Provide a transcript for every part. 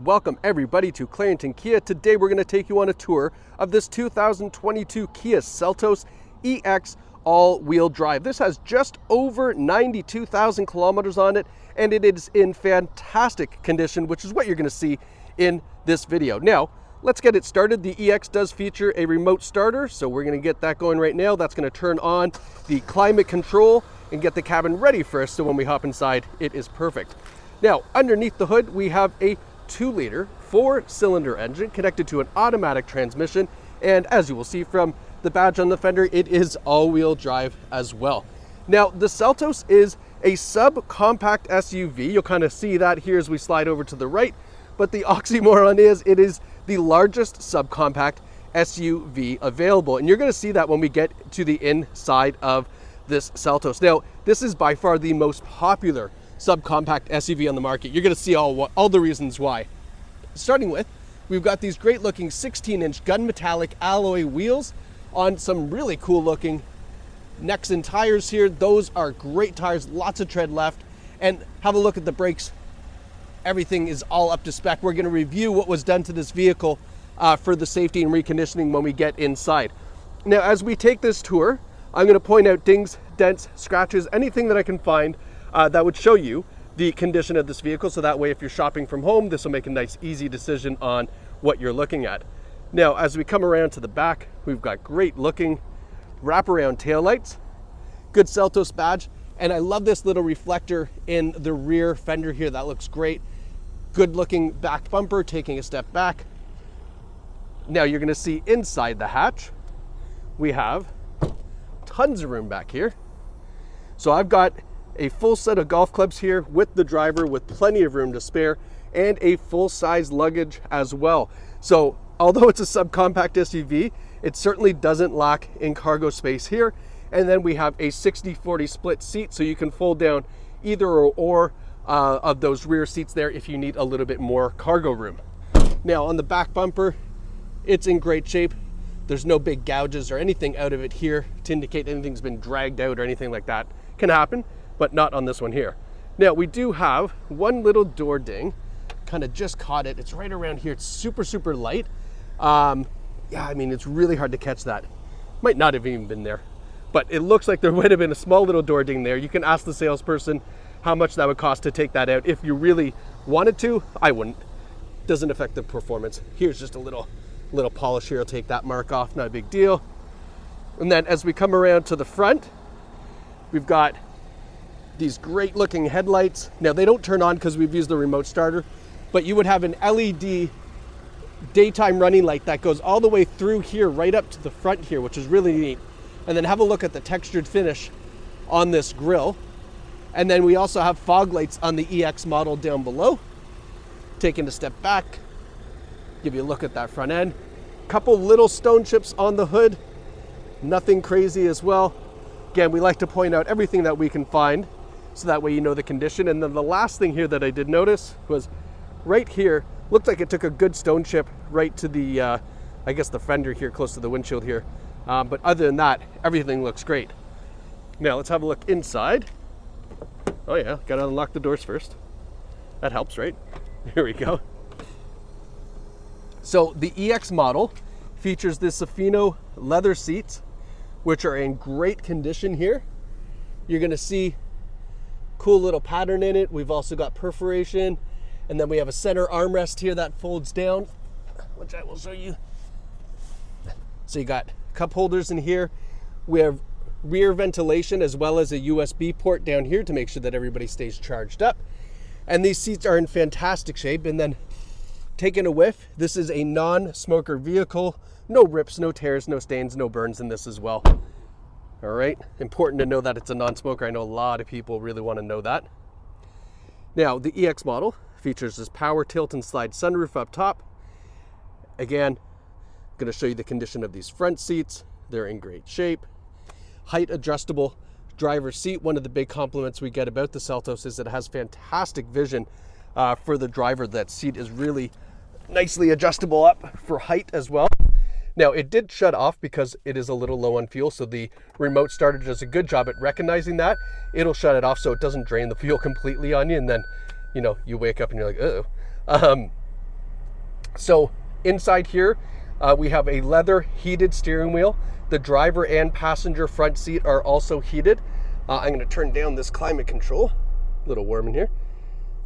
Welcome everybody to Clarington Kia. Today we're going to take you on a tour of this 2022 Kia Seltos EX All-Wheel Drive. This has just over 92,000 kilometers on it, and it is in fantastic condition, which is what you're going to see in this video. Now, let's get it started. The EX does feature a remote starter, so we're going to get that going right now. That's going to turn on the climate control and get the cabin ready for us, so when we hop inside, it is perfect. Now, underneath the hood, we have a 2-liter 4-cylinder engine connected to an automatic transmission, and as you will see from the badge on the fender, it is all-wheel drive as well. Now, the Seltos is a subcompact SUV. You'll kind of see that here as we slide over to the right, but the oxymoron is it is the largest subcompact SUV available, and you're going to see that when we get to the inside of this Seltos. Now, this is by far the most popular subcompact SUV on the market. You're going to see all the reasons why. Starting with, we've got these great looking 16-inch gunmetallic alloy wheels on some really cool looking Nexen tires here. Those are great tires, lots of tread left, and have a look at the brakes. Everything is all up to spec. We're going to review what was done to this vehicle for the safety and reconditioning when we get inside. Now, as we take this tour, I'm going to point out dings, dents, scratches, anything that I can find that would show you the condition of this vehicle, so that way if you're shopping from home, this will make a nice easy decision on what you're looking at. Now, as we come around to the back, we've got great looking wraparound taillights, good Seltos badge, and I love this little reflector in the rear fender here. That looks great. Good looking back bumper, taking a step back. Now you're going to see inside the hatch, we have tons of room back here. So I've got a full set of golf clubs here with the driver, with plenty of room to spare, and a full-size luggage as well. So although it's a subcompact SUV, it certainly doesn't lack in cargo space here. And then we have a 60-40 split seat, so you can fold down either or of those rear seats there if you need a little bit more cargo room. Now on the back bumper, it's in great shape. There's no big gouges or anything out of it here to indicate anything's been dragged out or anything like that. Can happen, but not on this one here. Now we do have one little door ding, kind of just caught it. It's right around here. It's super, super light. Yeah, I mean, it's really hard to catch that. Might not have even been there, but it looks like there might have been a small little door ding there. You can ask the salesperson how much that would cost to take that out. If you really wanted to, I wouldn't. Doesn't affect the performance. Here's just a little polish here. I'll take that mark off, not a big deal. And then as we come around to the front, we've got these great looking headlights. Now they don't turn on because we've used the remote starter, but you would have an LED daytime running light that goes all the way through here, right up to the front here, which is really neat. And then have a look at the textured finish on this grille. And then we also have fog lights on the EX model down below. Taking a step back, give you a look at that front end. Couple little stone chips on the hood, nothing crazy as well. Again, we like to point out everything that we can find, so that way you know the condition. And then the last thing here that I did notice was right here, looked like it took a good stone chip right to the, I guess the fender here, close to the windshield here. But other than that, everything looks great. Now let's have a look inside. Oh yeah, gotta unlock the doors first. That helps, right? Here we go. So the EX model features the Safino leather seats, which are in great condition here. You're gonna see cool little pattern in it. We've also got perforation, and then we have a center armrest here that folds down, which I will show you. So you got cup holders in here. We have rear ventilation as well as a USB port down here to make sure that everybody stays charged up. And these seats are in fantastic shape. And then taking a whiff, this is a non-smoker vehicle. No rips, no tears, no stains, no burns in this as well. All right, important to know that it's a non-smoker. I know a lot of people really want to know that. Now, the EX model features this power tilt and slide sunroof up top. Again, I'm going to show you the condition of these front seats. They're in great shape. Height adjustable driver's seat. One of the big compliments we get about the Seltos is that it has fantastic vision for the driver. That seat is really nicely adjustable up for height as well. Now, it did shut off because it is a little low on fuel, so the remote starter does a good job at recognizing that. It'll shut it off so it doesn't drain the fuel completely on you, and then, you know, you wake up and you're like, uh-oh. So inside here, we have a leather heated steering wheel. The driver and passenger front seat are also heated. I'm going to turn down this climate control. A little warm in here.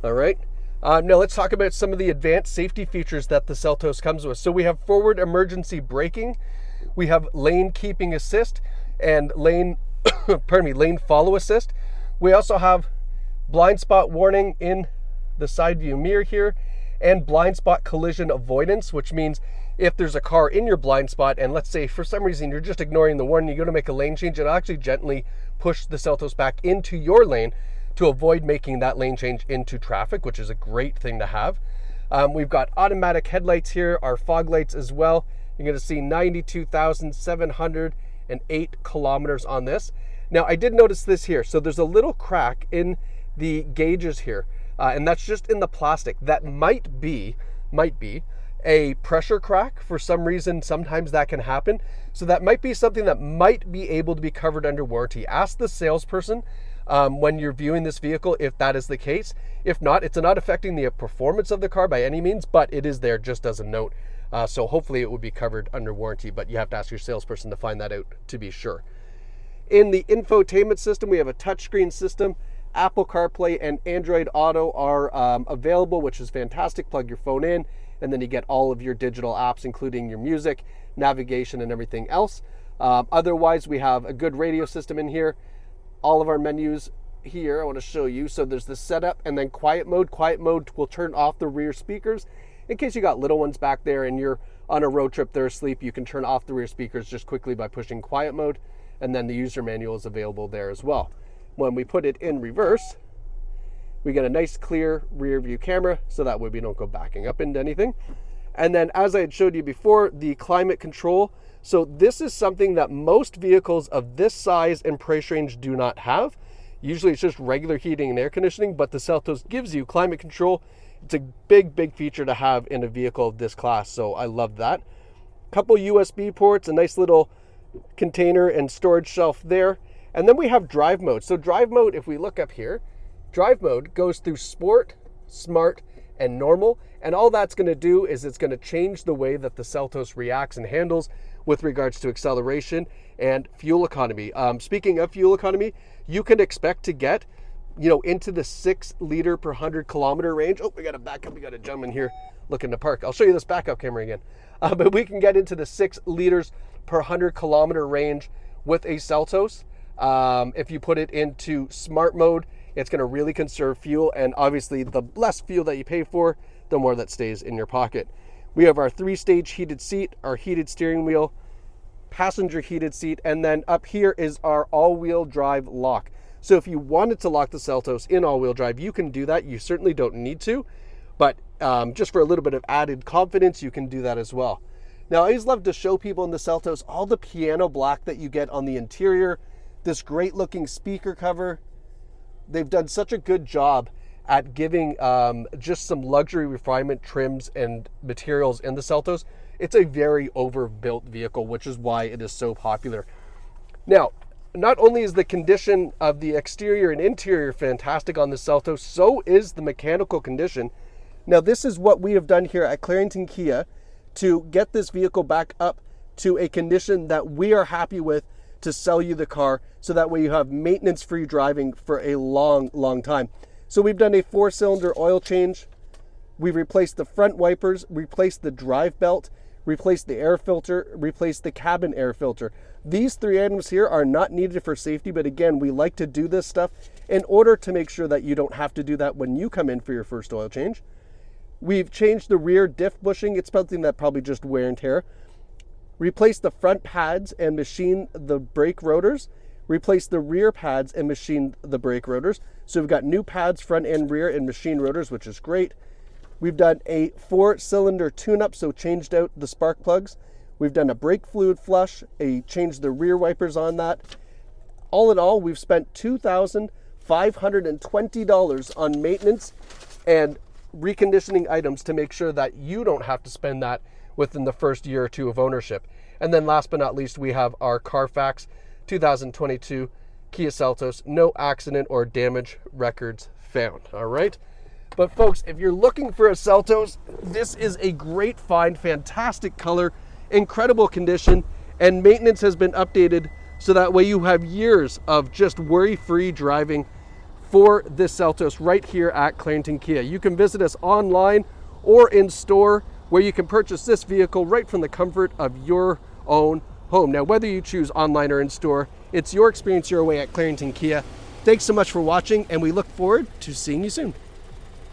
All right. Now let's talk about some of the advanced safety features that the Seltos comes with. So we have forward emergency braking. We have lane keeping assist and lane, lane follow assist. We also have blind spot warning in the side view mirror here, and blind spot collision avoidance, which means if there's a car in your blind spot and let's say for some reason you're just ignoring the warning, you go to make a lane change, it'll actually gently push the Seltos back into your lane to avoid making that lane change into traffic, which is a great thing to have. We've got automatic headlights here, our fog lights as well. You're going to see 92,708 kilometers on this. Now I did notice this here. So there's a little crack in the gauges here. And that's just in the plastic. That might be a pressure crack. For some reason, sometimes that can happen. So that might be something that might be able to be covered under warranty. Ask the salesperson when you're viewing this vehicle if that is the case. If not, it's not affecting the performance of the car by any means, but it is there just as a note. So hopefully it would be covered under warranty, but you have to ask your salesperson to find that out to be sure. In the infotainment system, we have a touchscreen system. Apple CarPlay and Android Auto are available, which is fantastic. Plug your phone in, and then you get all of your digital apps, including your music, navigation, and everything else. Otherwise, we have a good radio system in here. All of our menus here, I want to show you. So there's the setup and then quiet mode. Quiet mode will turn off the rear speakers. In case you got little ones back there and you're on a road trip, they're asleep, you can turn off the rear speakers just quickly by pushing quiet mode. And then the user manual is available there as well. When we put it in reverse, we get a nice clear rear view camera, so that way we don't go backing up into anything. And then as I had showed you before, the climate control. So this is something that most vehicles of this size and price range do not have. Usually it's just regular heating and air conditioning, but the Seltos gives you climate control. It's a big feature to have in a vehicle of this class, so I love that. Couple USB ports, a nice little container and storage shelf there. And then we have drive mode. So drive mode, if we look up here, drive mode goes through sport, smart, and normal. And all that's going to do is it's going to change the way that the Seltos reacts and handles with regards to acceleration and fuel economy. Speaking of fuel economy, you can expect to get, into the 6 liter per 100 kilometer range. Oh, we got to back up. We got a gentleman here looking to park. I'll show you this backup camera again. But we can get into the 6 liters per 100 kilometer range with a Seltos. If you put it into smart mode, it's going to really conserve fuel, and obviously the less fuel that you pay for, the more that stays in your pocket. We have our 3-stage heated seat, our heated steering wheel, passenger heated seat, and then up here is our all-wheel drive lock. So if you wanted to lock the Seltos in all-wheel drive, you can do that. You certainly don't need to, but just for a little bit of added confidence, you can do that as well. Now, I always love to show people in the Seltos all the piano black that you get on the interior. This great looking speaker cover. They've done such a good job at giving just some luxury refinement trims and materials in the Seltos. It's a very overbuilt vehicle, which is why it is so popular. Now, not only is the condition of the exterior and interior fantastic on the Seltos, so is the mechanical condition. Now, this is what we have done here at Clarington Kia to get this vehicle back up to a condition that we are happy with to sell you the car, so that way you have maintenance-free driving for a long time. So we've done a 4-cylinder oil change. We've replaced the front wipers, replaced the drive belt, replaced the air filter, replaced the cabin air filter. These 3 items here are not needed for safety, but again, we like to do this stuff in order to make sure that you don't have to do that when you come in for your first oil change. We've changed the rear diff bushing. It's something that probably just wear and tear. Replace the front pads and machine the brake rotors. Replace the rear pads and machine the brake rotors. So we've got new pads, front and rear, and machine rotors, which is great. We've done a 4-cylinder tune-up, so changed out the spark plugs. We've done a brake fluid flush, changed the rear wipers on that. All in all, we've spent $2,520 on maintenance and reconditioning items to make sure that you don't have to spend that within the first year or 2 of ownership. And then last but not least, we have our Carfax 2022 Kia Seltos, no accident or damage records found. All right. But folks, if you're looking for a Seltos, this is a great find, fantastic color, incredible condition, and maintenance has been updated so that way you have years of just worry-free driving for this Seltos right here at Clarington Kia. You can visit us online or in store, where you can purchase this vehicle right from the comfort of your own home. Now, whether you choose online or in store, it's your experience your way at Clarington Kia. Thanks so much for watching, and we look forward to seeing you soon.